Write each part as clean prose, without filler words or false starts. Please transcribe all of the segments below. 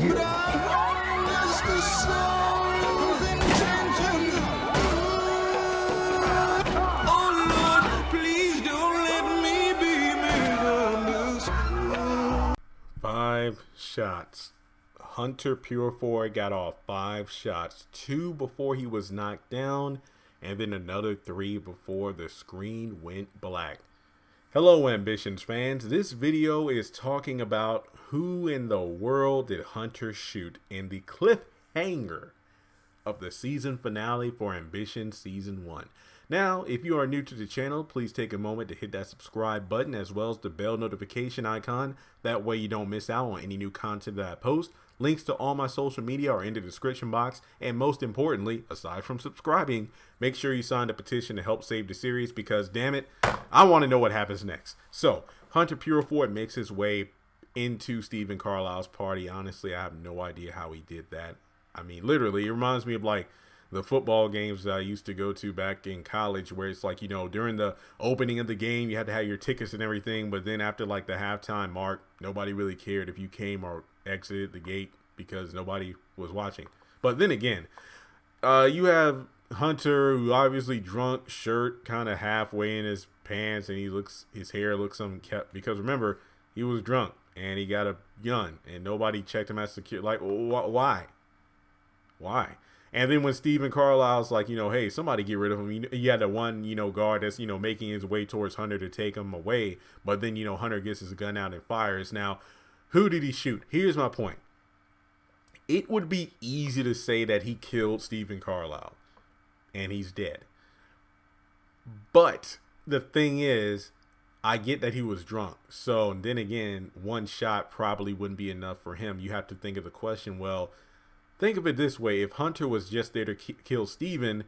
But I've lost the soul's intention. Oh Lord, please don't let me be misunderstood. 5 shots. Hunter Purifoy got off 5 shots, 2 before he was knocked down, and then another 3 before the screen went black. Hello, Ambitions fans. This video is talking about who in the world did Hunter shoot in the cliffhanger of the season finale for Ambition Season 1. Now, if you are new to the channel, please take a moment to hit that subscribe button as well as the bell notification icon. That way you don't miss out on any new content that I post. Links to all my social media are in the description box. And most importantly, aside from subscribing, make sure you sign the petition to help save the series because, damn it, I want to know what happens next. So, Hunter Purifoy makes his way into Stephen Carlisle's party. Honestly, I have no idea how he did that. I mean, literally, it reminds me of like the football games that I used to go to back in college where it's like, you know, during the opening of the game, you had to have your tickets and everything. But then after like the halftime mark, nobody really cared if you came or exited the gate because nobody was watching. But then again, you have Hunter, who obviously drunk, shirt kind of halfway in his pants, and his hair looks unkept because remember, he was drunk and he got a gun and nobody checked him as security. Like, why? And then when Stephen Carlisle's like, you know, hey, somebody get rid of him. You had the one, you know, guard that's, you know, making his way towards Hunter to take him away. But then, you know, Hunter gets his gun out and fires. Now, who did he shoot? Here's my point. It would be easy to say that he killed Stephen Carlisle and he's dead. But the thing is, I get that he was drunk. So then again, one shot probably wouldn't be enough for him. You have to think of the question, well, think of it this way. If Hunter was just there to kill Steven,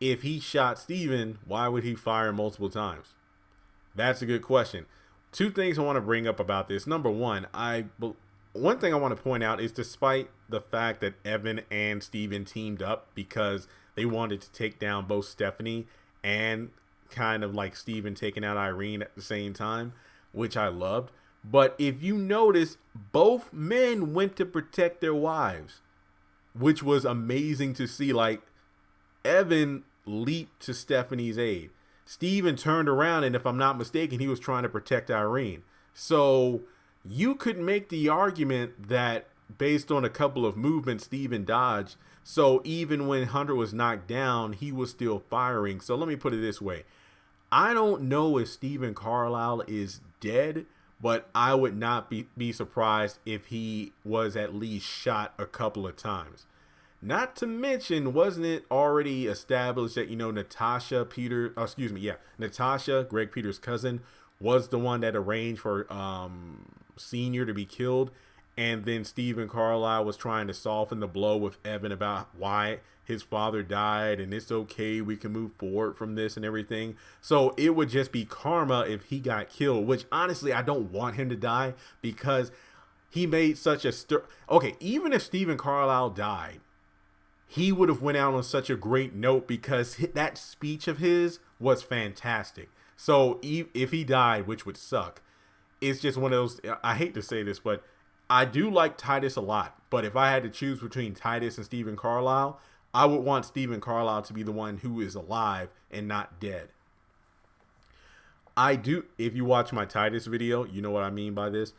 if he shot Steven, why would he fire multiple times? That's a good question. 2 things I want to bring up about this. Number one, one thing I want to point out is despite the fact that Evan and Steven teamed up because they wanted to take down both Stephanie and kind of like Steven taking out Irene at the same time, which I loved. But if you notice, both men went to protect their wives, which was amazing to see. Like, Evan leaped to Stephanie's aid. Steven turned around, and if I'm not mistaken, he was trying to protect Irene. So you could make the argument that based on a couple of movements, Steven dodged. So even when Hunter was knocked down, he was still firing. So let me put it this way. I don't know if Stephen Carlisle is dead, but I would not be surprised if he was at least shot a couple of times. Not to mention, wasn't it already established that, you know, Natasha, Greg Peters' cousin, was the one that arranged for Senior to be killed? And then Stephen Carlisle was trying to soften the blow with Evan about why his father died and it's okay, we can move forward from this and everything. So it would just be karma if he got killed, which honestly, I don't want him to die because he made such a okay, even if Stephen Carlisle died, he would have went out on such a great note because that speech of his was fantastic. So if he died, which would suck, it's just one of those, I hate to say this, but I do like Titus a lot. But if I had to choose between Titus and Stephen Carlisle, I would want Stephen Carlisle to be the one who is alive and not dead. If you watch my Titus video, you know what I mean by this.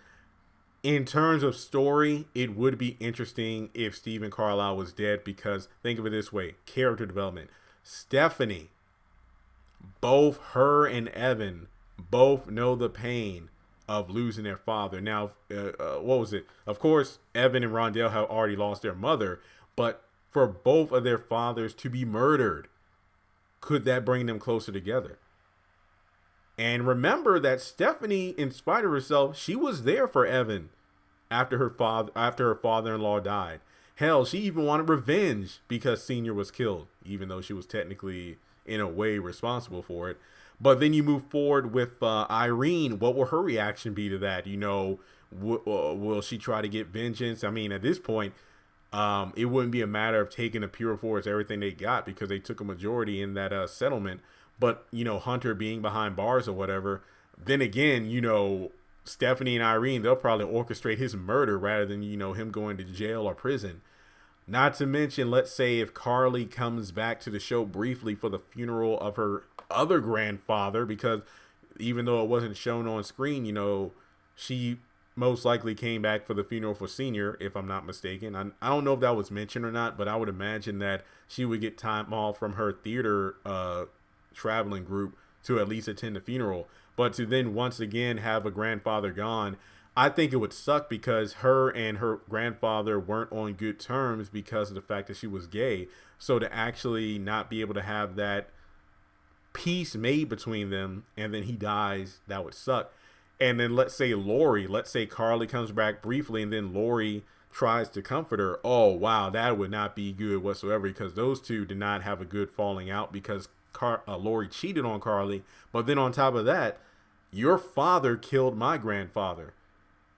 In terms of story, it would be interesting if Stephen Carlisle was dead because think of it this way, character development. Stephanie, both her and Evan both know the pain of losing their father. Now, what was it? Of course, Evan and Rondell have already lost their mother, but for both of their fathers to be murdered, could that bring them closer together? And remember that Stephanie, in spite of herself, she was there for Evan after her father-in-law died. Hell, she even wanted revenge because Senior was killed, even though she was technically, in a way, responsible for it. But then you move forward with Irene. What will her reaction be to that? You know, will she try to get vengeance? I mean, at this point, it wouldn't be a matter of taking the Pure Force everything they got because they took a majority in that settlement. But, you know, Hunter being behind bars or whatever, then again, you know, Stephanie and Irene, they'll probably orchestrate his murder rather than, him going to jail or prison. Not to mention, let's say if Carly comes back to the show briefly for the funeral of her other grandfather, because even though it wasn't shown on screen, she most likely came back for the funeral for Senior, if I'm not mistaken. I don't know if that was mentioned or not, but I would imagine that she would get time off from her theater traveling group to at least attend the funeral. But to then once again have a grandfather gone, I think it would suck because her and her grandfather weren't on good terms because of the fact that she was gay. So to actually not be able to have that peace made between them and then he dies, that would suck. And then let's say Carly comes back briefly and then Lori tries to comfort her. Oh, wow, that would not be good whatsoever because those two did not have a good falling out because Lori cheated on Carly. But then on top of that, your father killed my grandfather.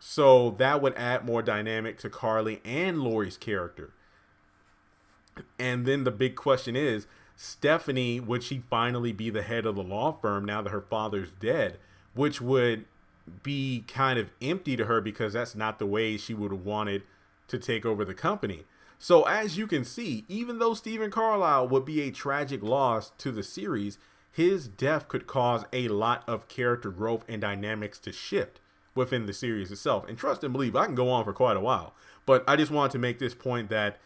So that would add more dynamic to Carly and Lori's character. And then the big question is, Stephanie, would she finally be the head of the law firm now that her father's dead? Which would be kind of empty to her because that's not the way she would have wanted to take over the company. So as you can see, even though Stephen Carlisle would be a tragic loss to the series, his death could cause a lot of character growth and dynamics to shift within the series itself. And trust and believe, I can go on for quite a while, but I just wanted to make this point that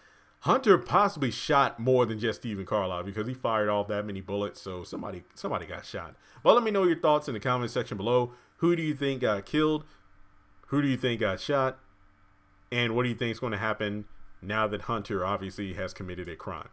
Hunter possibly shot more than just Stephen Carlisle because he fired off that many bullets. So somebody got shot. But let me know your thoughts in the comment section below. Who do you think got killed? Who do you think got shot? And what do you think is going to happen now that Hunter obviously has committed a crime?